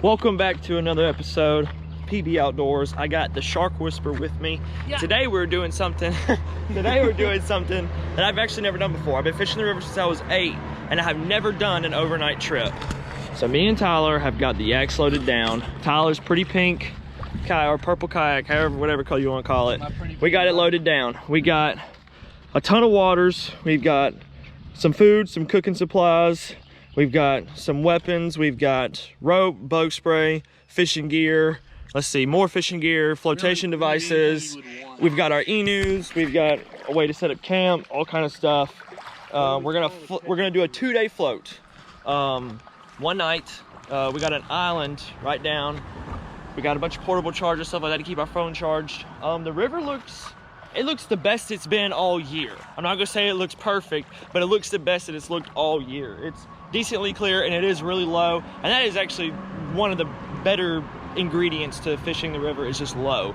Welcome back to another episode, PB Outdoors. I got the Shark Whisperer with me. Yeah. Today we're doing something. That I've actually never done before. I've been fishing the river since I was 8, and I have never done an overnight trip. So me and Tyler have got the yaks loaded down. Tyler's pretty pink kayak or purple kayak, however, whatever color you want to call it. We got it loaded down. We got a ton of waters. We've got some food, some cooking supplies. We've got some weapons. We've got rope, bug spray, fishing gear. Let's see, more fishing gear, flotation devices. We've got our e-news. We've got a way to set up camp, all kind of stuff. We're gonna do a 2-day float. One night, we got an island right down. We got a bunch of portable chargers, stuff like that to keep our phone charged. The river looks the best it's been all year. I'm not gonna say it looks perfect, but it looks the best that it's looked all year. It's decently clear and it is really low. And that is actually one of the better ingredients to fishing the river, is just low.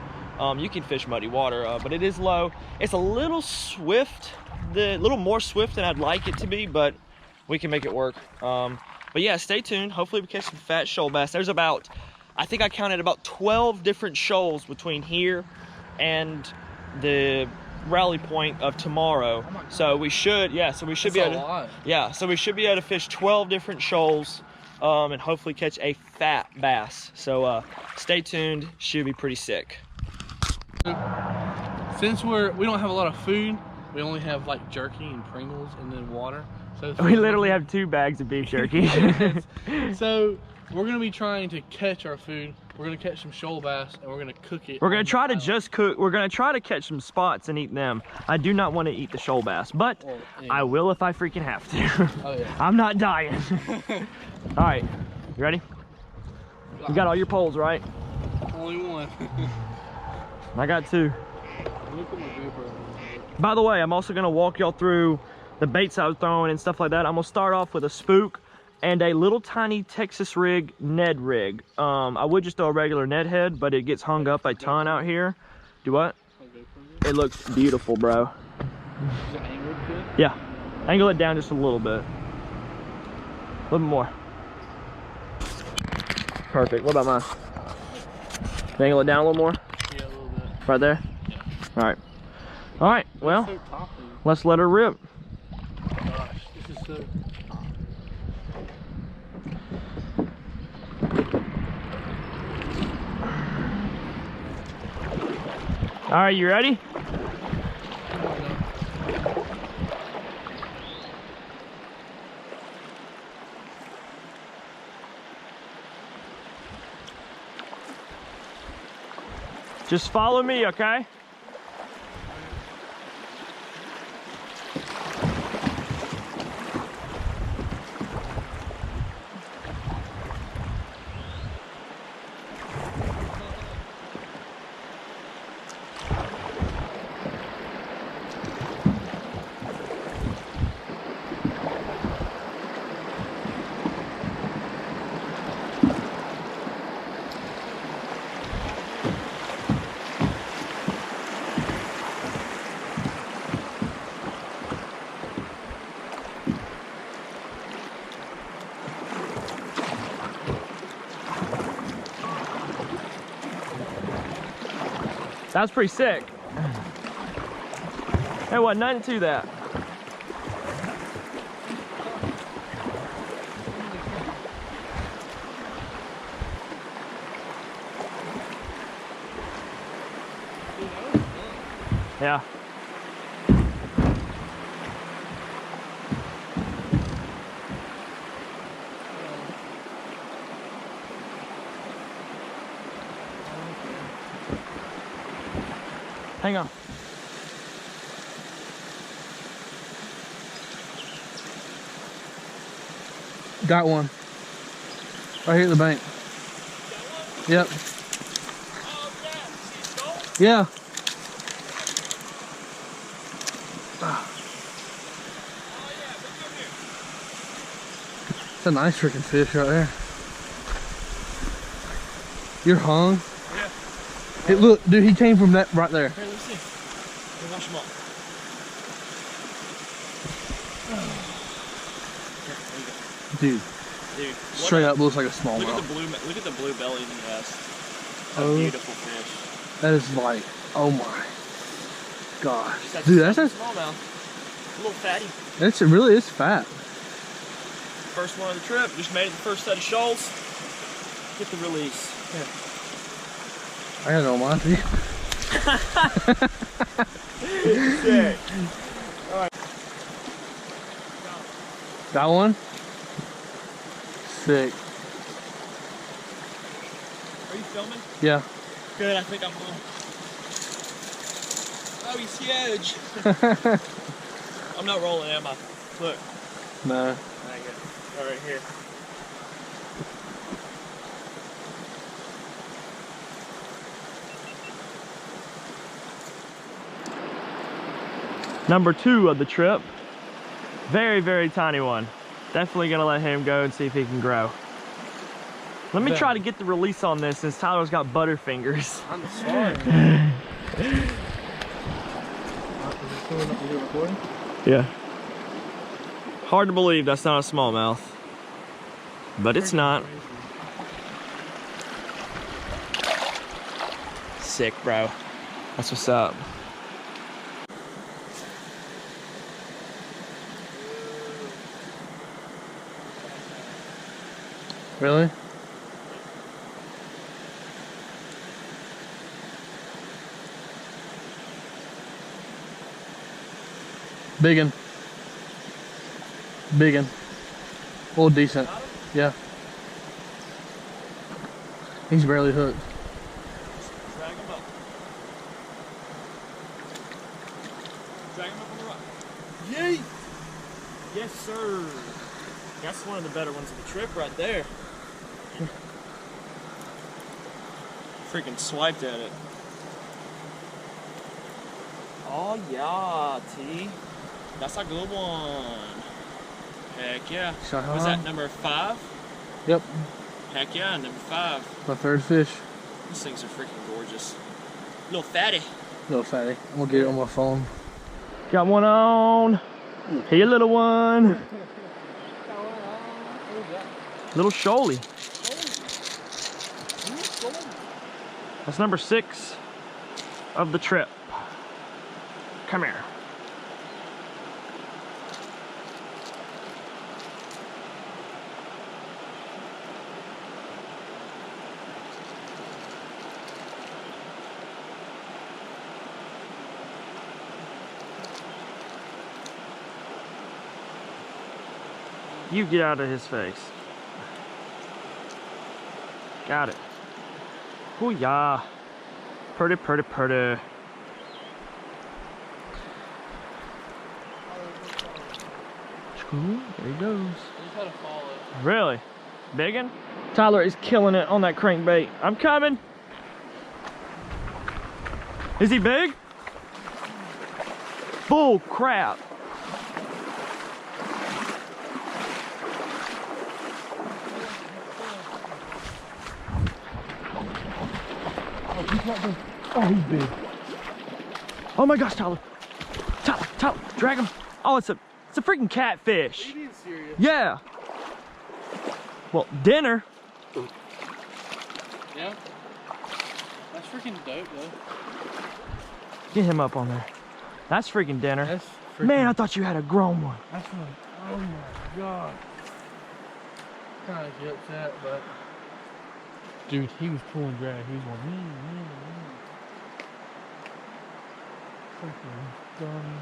You can fish muddy water, but it is low. It's a little swift, a little more swift than I'd like it to be, but we can make it work. But yeah, stay tuned. Hopefully we catch some fat shoal bass. There's about, I think I counted about 12 different shoals between here and the rally point of tomorrow. Oh, so we should, yeah, so we should be able to, yeah, so we should be able to fish 12 different shoals and hopefully catch a fat bass. So stay tuned, should be pretty sick. Since we don't have a lot of food, we only have like jerky and Pringles and then water. So we literally have 2 bags of beef jerky. So we're gonna be trying to catch our food. We're gonna catch some shoal bass and we're gonna cook it. We're gonna try to just cook. We're gonna try to catch some spots and eat them. I do not want to eat the shoal bass, but I will if I freaking have to. Oh, yeah. I'm not dying. All right, you ready? You got all your poles, right? Only one. I got 2. By the way, I'm also gonna walk y'all through the baits I was throwing and stuff like that. I'm gonna start off with a spook and a little tiny Texas rig Ned rig. I would just throw a regular Ned head, but it gets hung up a ton out here. Do what? It looks beautiful, bro. Is it angled good? Yeah, angle it down just a little bit. A little bit more. Perfect. What about mine? Angle it down a little more? Yeah, a little bit. Right there? Yeah. All right. All right, well, let's let her rip. Gosh, this is so... All right, you ready? Just follow me, okay? That was pretty sick. There wasn't nothing to that. Yeah. Hang on. Got one. Right here at the bank. Yep. Yeah. It's a nice freaking fish right there. You're hung? Yeah. Hey, look, dude, he came from that right there. Here, let's see. Let me wash them up. Dude, Dude, Straight up looks like a smallmouth. Look at the blue belly he has. A beautiful fish. That is like, oh my gosh. Dude, that's a smallmouth. A little fatty. It really is fat. First one of the trip. Just made it the first set of shoals. Get the release. Yeah. I gotta go mine too. Sick. Alright. That one? Sick. Are you filming? Yeah. Good, I think I'm on. Oh, he's huge. I'm not rolling, am I? Look. No. Hang it. All right here. Number 2 of the trip. Very, very tiny one. Definitely gonna let him go and see if he can grow. Let me try to get the release on this since Tyler's got butterfingers. I'm sorry. Yeah. Hard to believe that's not a smallmouth. But it's not. Sick, bro. That's what's up. Really? Biggin. Biggin. Oh, decent. Yeah. He's barely hooked. Drag him up. Drag him up on the rock. Yay! Yes, sir. That's one of the better ones of the trip right there. Freaking swiped at it. Oh yeah, T. That's a good one. Heck yeah. Was that number 5? Yep. Heck yeah, number 5. My third fish. These things are freaking gorgeous. Little fatty. Little fatty. I'm gonna get it on my phone. Got one on. Hey, little one. Little shoaly. That's number 6 of the trip. Come here. You get out of his face. Got it. Oh yeah. Pretty, pretty, pretty. Cool. There he goes. Really? Biggin? Tyler is killing it on that crankbait. I'm coming. Is he big? Bull crap. Oh, he's big. Oh my gosh, Tyler. Tyler, drag him. Oh, it's a freaking catfish. Are you being serious? Yeah. Well, dinner. Yeah. That's freaking dope, though. Get him up on there. That's freaking dinner. That's freaking... Man, I thought you had a grown one. That's like, oh my god. Kind of get upset, but dude, he was pulling drag. He was going, freaking dummy.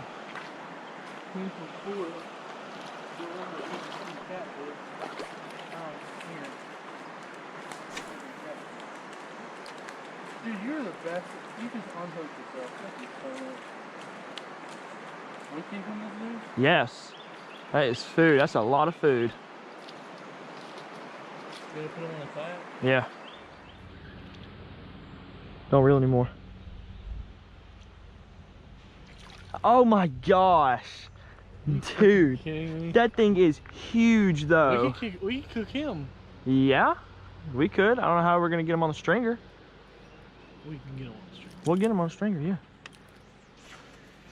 He's so cool. Dude, you're the best. You can unhook yourself. Thank you so much. We keeping this dude? Yes. That is food. That's a lot of food. You gonna put him on the kayak? Yeah. Don't reel anymore. Oh my gosh. Dude. That thing is huge though. We can cook him. Yeah, we could. I don't know how we're gonna get him on the stringer. We can get him on the stringer. We'll get him on the stringer, yeah.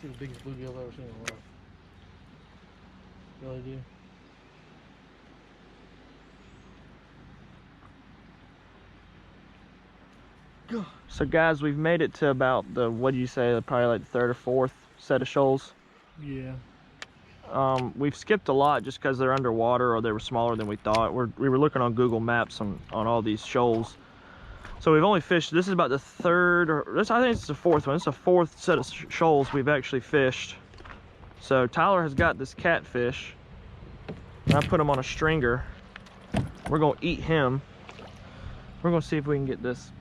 See the biggest bluegill I've ever seen in my life. Really do. God. So guys, we've made it to about the, what do you say, probably like the third or fourth set of shoals. Yeah. We've skipped a lot just because they're underwater or they were smaller than we thought. We were looking on Google Maps on all these shoals. So we've only fished, this is about the third, or this, I think it's the fourth one. It's the fourth set of shoals we've actually fished. So Tyler has got this catfish. And I put him on a stringer. We're gonna eat him. We're gonna see if we can get this.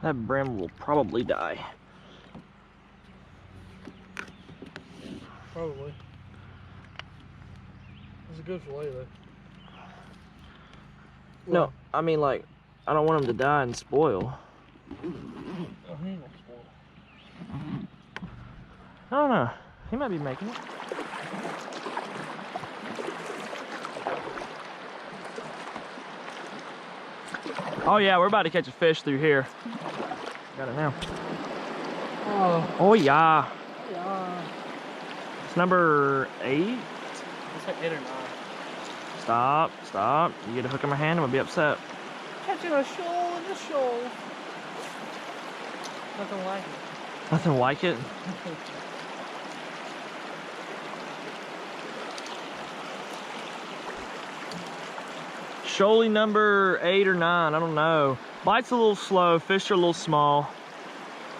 That brim will probably die. Probably. It's a good fillet though. No, I mean like, I don't want him to die and spoil. Oh, he ain't gonna spoil. I don't know. He might be making it. Oh yeah, we're about to catch a fish through here. Got it now. Oh yeah. Yeah. It's number 8. It's like 8 or 9. Stop, stop. You get a hook in my hand, I'm gonna be upset. Catching a shoal in the shoal. Nothing like it. Nothing like it. Shoaly number 8 or 9, I don't know. Bite's a little slow, fish are a little small.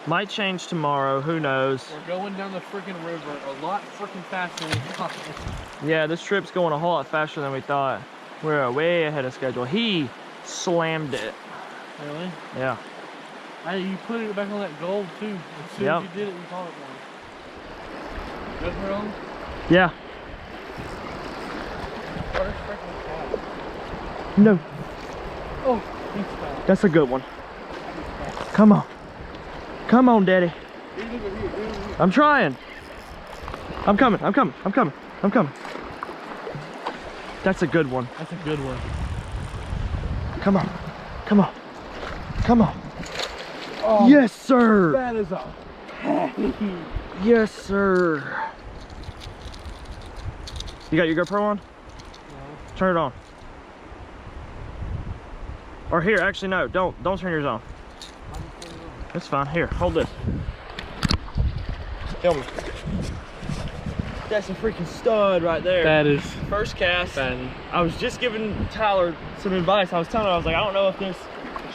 Might change tomorrow, who knows. We're going down the freaking river a lot freaking faster than we thought. Yeah, this trip's going a whole lot faster than we thought. We're way ahead of schedule. He slammed it. Really? Yeah. Hey, you put it back on that gold too. As soon as you did it, you caught it one. Good for him? Yeah. What is freaking cat? No. Oh, he's fat. That's a good one. Come on. Come on, Daddy. I'm trying. I'm coming. I'm coming. I'm coming. I'm coming. That's a good one. That's a good one. Come on. Come on. Come on. Oh, yes, sir. that is a patty. Yes, sir. You got your GoPro on? No. Turn it on. Or here, actually no, don't turn yours on. That's fine. Here, hold this. Film me. That's a freaking stud right there. That is First cast. fatty. I was just giving Tyler some advice. I was telling him, I was like, I don't know if this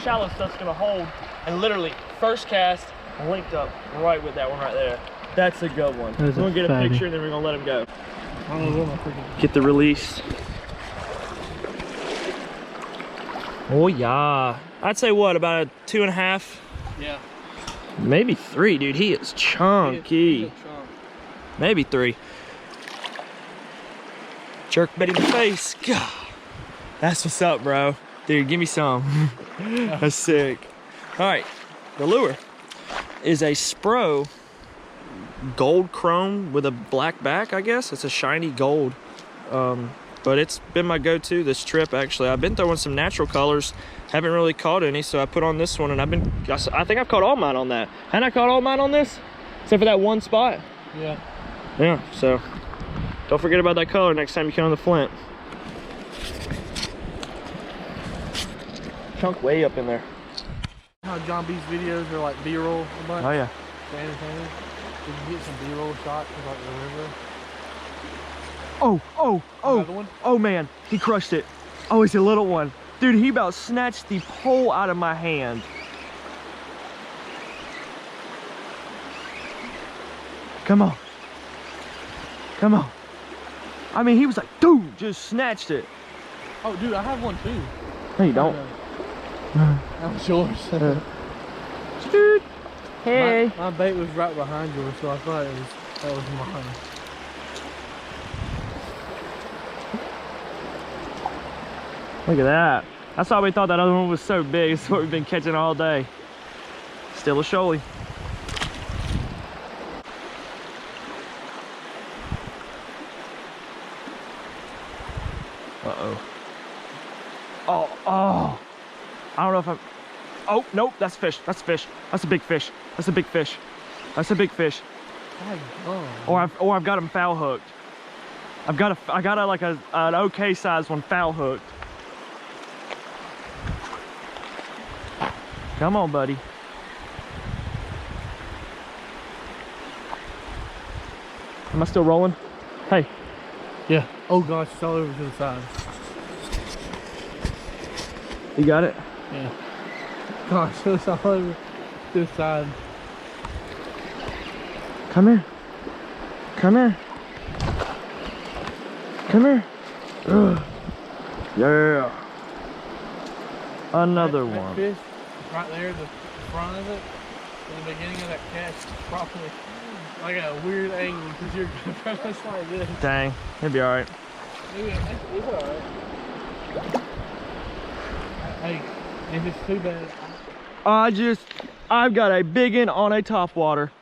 shallow stuff's gonna hold. And literally, first cast, I linked up right with that one right there. That's a good one. We're gonna get a picture and then we're gonna let him go. I don't know what my freaking... Get the release. Oh yeah. I'd say what, about a 2.5? Yeah. Maybe 3, dude. He is chunky. Maybe 3. Jerk bait in the face. God. That's what's up, bro. Dude, give me some. That's sick. All right, the lure is a Spro gold chrome with a black back, I guess. It's a shiny gold. But it's been my go-to this trip, actually. I've been throwing some natural colors. Haven't really caught any, so I put on this one, and I think I've caught all mine on that. Hadn't I caught all mine on this? Except for that one spot. Yeah. Yeah, so don't forget about that color next time you come on the Flint. Chunk way up in there. How John B's videos are like B-roll a bunch? Oh yeah. Did you get some B-roll shots of like the river? Oh man, he crushed it. Oh, he's a little one. Dude, he about snatched the pole out of my hand. Come on. Come on. I mean, he was like, dude, just snatched it. Oh, dude, I have one too. No, you don't. That was yours. Dude. Hey. My bait was right behind yours, so I thought that was mine. Look at that. That's why we thought that other one was so big. It's what we've been catching all day. Still a shoalie. Uh-oh. Oh. I don't know if I'm... Oh, nope, that's fish. That's fish. That's a big fish. That's a big fish. That's a big fish. Or I've got him foul hooked. I got a like an okay sized one foul hooked. Come on, buddy. Am I still rolling? Hey. Yeah. Oh gosh, it's all over to the side. You got it? Yeah. Gosh, it's all over to the side. Come here. Come here. Come here. Ugh. Yeah. Another that one. Fish right there, the front of it, in the beginning of that catch, probably like a weird angle because you're going to press like this. Dang, he'll be all right. Yeah, it's all right. Hey, if it's too bad. I've got a big one on a top water.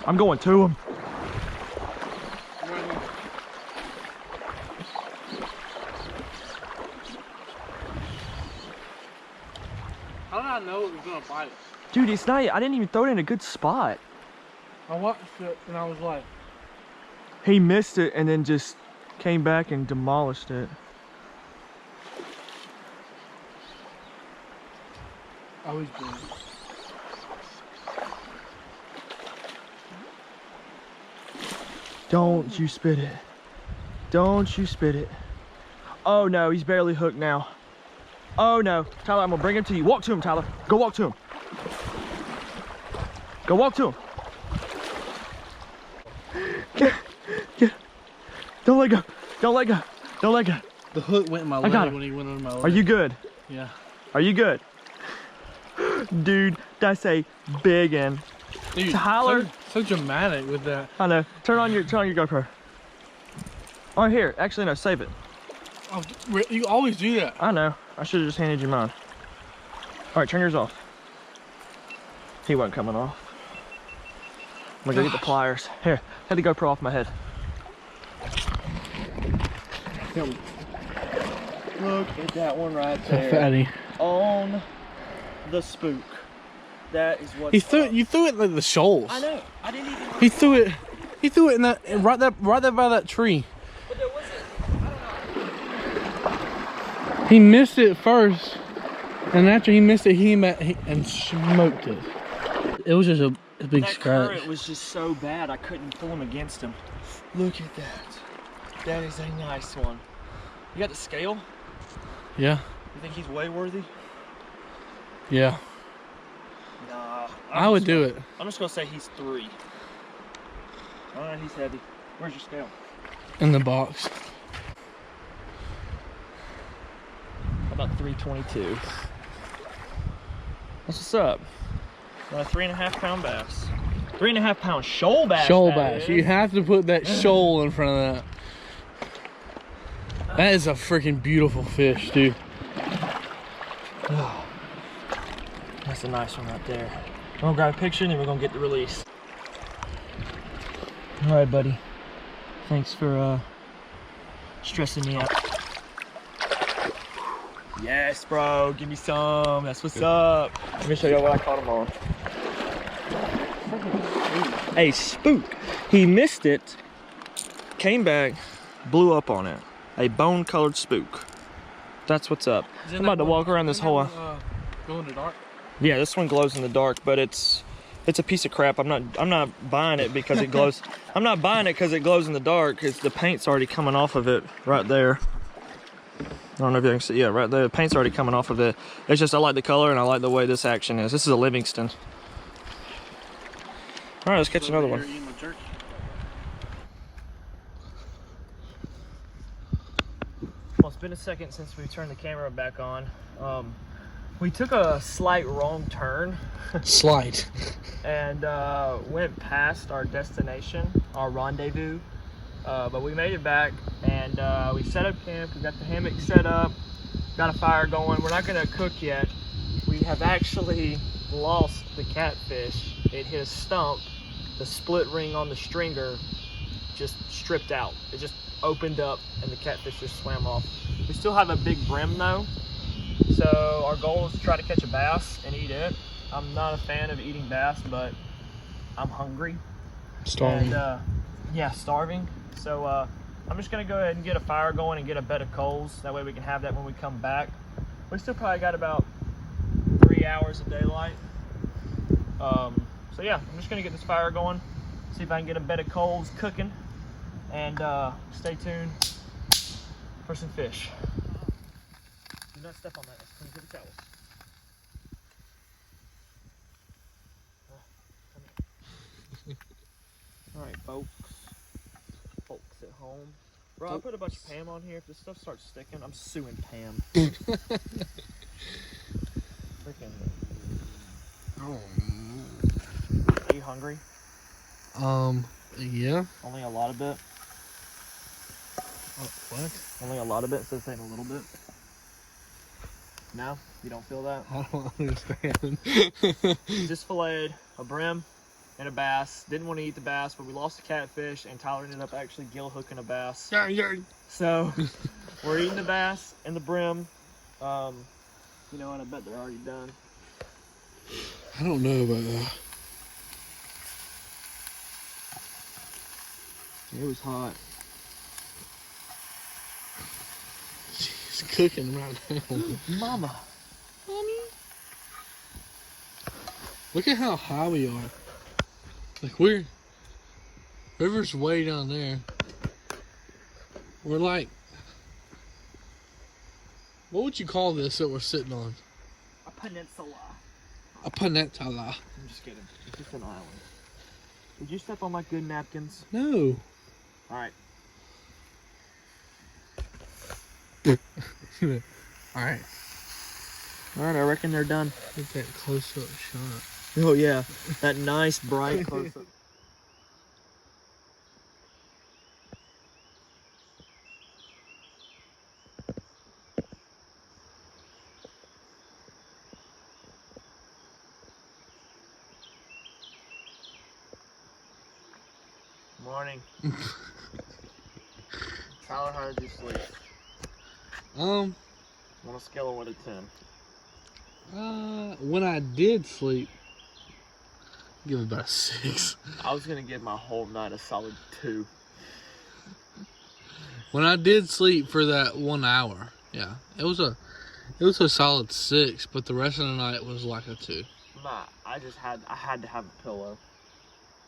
I'm going to him. How did I know it was gonna bite? Dude, it's not, I didn't even throw it in a good spot. I watched it and I was like, He missed it and then just came back and demolished it. always been. Don't you spit it. Don't you spit it. Oh no, he's barely hooked now. Oh no. Tyler, I'm gonna bring him to you. Walk to him, Tyler. Go walk to him. Go walk to him. Get. Don't let go. Don't let go. Don't let go. The hook went in my leg when he went on my leg. Are you good? Yeah. Are you good? Dude, that's a big one. Dude, Tyler. So dramatic with that. I know. Turn on your GoPro. Oh, here. Actually, no. Save it. Oh, you always do that. I know. I should have just handed you mine. All right, turn yours off. He wasn't coming off. I'm gonna go get the pliers. Here, had the GoPro off my head. Look at that one right there. Fatty. On the spook. That is what. You threw it like the shoals. I know. I didn't even. He threw it in that right there by that tree. But there wasn't. I don't know. He missed it first, and after he missed it, he and smoked it. It was just a big that scratch. Current was just so bad I couldn't pull him against him. Look at that. That is a nice one. You got the scale? Yeah. You think he's way worthy? Yeah. Nah. I would do it. I'm just gonna say he's 3. Alright, he's heavy. Where's your scale? In the box. How about 322? That's what's up. Got a 3.5 pound bass. 3.5 pound shoal bass. Shoal bass. You have to put that shoal in front of that. That is a freaking beautiful fish, dude. That's a nice one right there. I'm gonna grab a picture and then we're gonna get the release. All right, buddy. Thanks for stressing me out. Yes, bro. Give me some. That's what's up. Let me show you what I caught him on. A spook. He missed it, came back, blew up on it. A bone-colored spook. That's what's up. I'm about to walk around this whole. Glow in the dark. Yeah, this one glows in the dark, but it's a piece of crap. I'm not buying it because it glows. I'm not buying it because it glows in the dark. It's the paint's already coming off of it right there. I don't know if you can see. Yeah, right there. The paint's already coming off of it. It's just I like the color and I like the way this action is. This is a Livingston. All right, let's catch another one. Well, it's been a second since we turned the camera back on. We took a slight wrong turn. Slight. And went past our destination, our rendezvous. But we made it back, and we set up camp. We got the hammock set up, got a fire going. We're not gonna cook yet. We have actually lost the catfish. It hit a stump. The split ring on the stringer just stripped out. It just opened up, and the catfish just swam off. We still have a big brim though, so our goal is to try to catch a bass and eat it. I'm not a fan of eating bass, but I'm hungry. Starving. And, yeah, starving. So I'm just gonna go ahead and get a fire going and get a bed of coals. That way we can have that when we come back. We still probably got about 3 hours of daylight. So yeah, I'm just gonna get this fire going, see if I can get a bed of coals cooking, and stay tuned for some fish. Do not step on that. Let's clean the towels. All right, folks at home. Bro, I put a bunch of Pam on here. If this stuff starts sticking, I'm suing Pam. Freaking. Oh. Are you hungry? Yeah. Only a lot of bit. What? Only a lot of bit, so saying a little bit. No? You don't feel that? I don't understand. Just filleted a brim and a bass. Didn't want to eat the bass, but we lost a catfish, and Tyler ended up actually gill hooking a bass. So we're eating the bass and the brim. You know what? I bet they're already done. I don't know about that. It was hot. She's cooking right now. Mama. Mommy. Look at how high we are. Like river's way down there. We're like, what would you call this that we're sitting on? A peninsula. A peninsula. I'm just kidding. It's just an island. Did you step on my good napkins? No. Alright. Alright. Alright, I reckon they're done. Look at that close-up shot. Oh yeah, that nice bright close-up. Morning. Tyler, how did you sleep? On a scale of 1 to 10. When I did sleep, give it about a 6. I was gonna give my whole night a solid 2. When I did sleep for that 1 hour, yeah, it was a solid 6, but the rest of the night was like a 2. Nah, I had to have a pillow.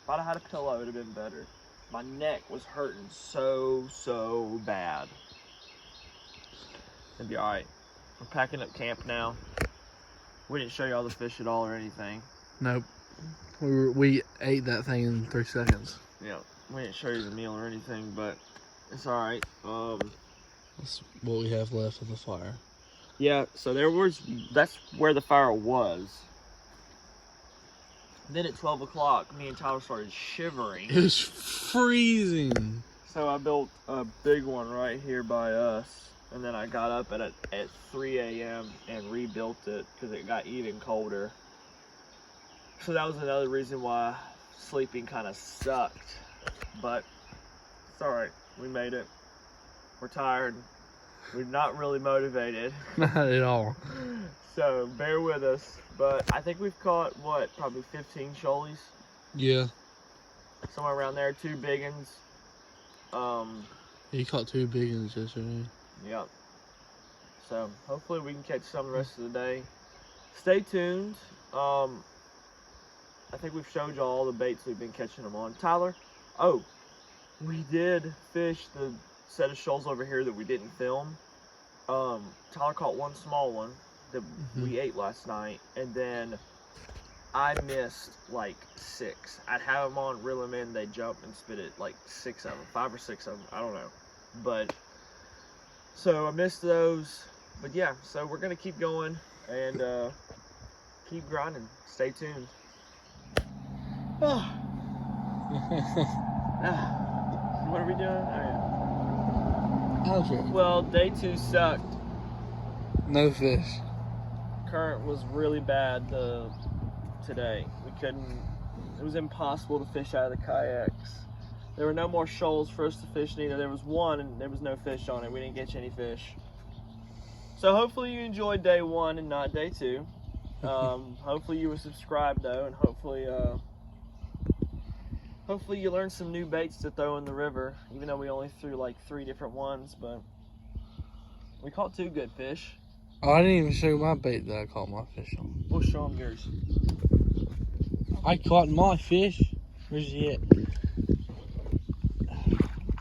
If I'd have had a pillow, it would have been better. My neck was hurting so bad. It'd be alright. We're packing up camp now. We didn't show you all the fish at all or anything. Nope. We ate that thing in 3 seconds. Yeah, we didn't show you the meal or anything, but it's alright. That's what we have left of the fire. Yeah, so that's where the fire was. Then at 12 o'clock, me and Tyler started shivering. It was freezing. So I built a big one right here by us. And then I got up at 3 a.m. and rebuilt it because it got even colder. So that was another reason why sleeping kind of sucked. But it's alright. We made it. We're tired. We're not really motivated. Not at all. So bear with us. But I think we've caught, what, probably 15 shoalies? Yeah. Somewhere around there. 2 big ones. You caught 2 big ones yesterday. Yep. So hopefully we can catch some the rest of the day. Stay tuned. I think we've showed you all the baits we've been catching them on. Tyler, we did fish the set of shoals over here that we didn't film. Tyler caught one small one that we ate last night, and then I missed like 6. I'd have them on, reel them in, they jump and spit it like 6 of them, 5 or 6 of them, I don't know. But so I missed those. But yeah, so we're gonna keep going and keep grinding. Stay tuned. Oh. What are we doing? Oh, yeah. Well, day 2 sucked. No fish. Current was really bad today. We couldn't. It was impossible to fish out of the kayaks. There were no more shoals for us to fish neither. There was one and there was no fish on it. We didn't catch any fish. So hopefully you enjoyed day 1 and not day 2. Hopefully you were subscribed though, and hopefully you learned some new baits to throw in the river. Even though we only threw like 3 different ones, but we caught 2 good fish. Oh, I didn't even show you my bait that I caught my fish on. We'll show them yours. I caught my fish. Where's he at?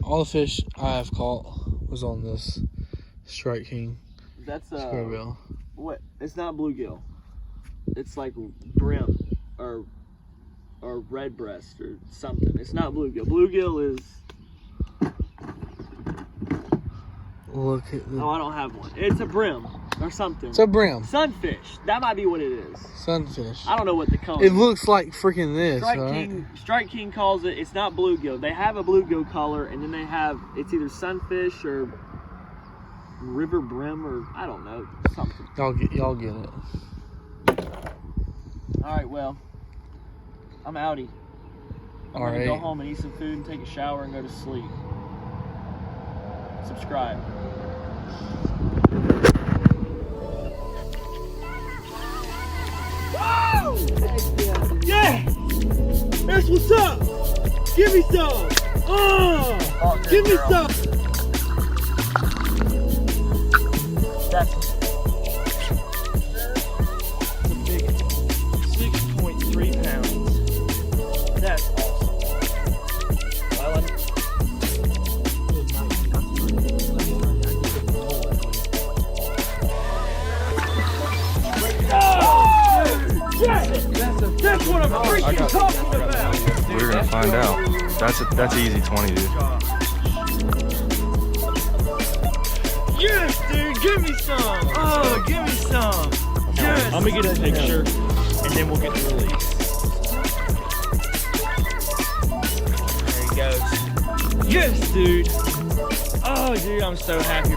All the fish I have caught was on this Strike King. That's Squarebill. What? It's not bluegill. It's like brim or red breast or something. It's not bluegill. Bluegill is. Look at the... Oh, I don't have one. It's a brim or something. It's a brim. Sunfish. That might be what it is. Sunfish. I don't know what the color It is. looks like freaking this, Strike King calls it, it's not bluegill. They have a bluegill color, and then they have, it's either sunfish or river brim or, I don't know, something. Y'all get it. Alright, well, I'm outie. I'm gonna go home and eat some food and take a shower and go to sleep. Subscribe. Woo! Yeah! That's what's up! Give me some! Give me some! That's a big 6.3 pounds. That's awesome. That's what I'm freaking talking about. We're gonna find out. That's easy 20, dude. Yes, dude, give me some. Oh, give me some. Yes. I'm gonna get a picture, and then we'll get the release. There he goes. Yes, dude. Oh, dude, I'm so happy.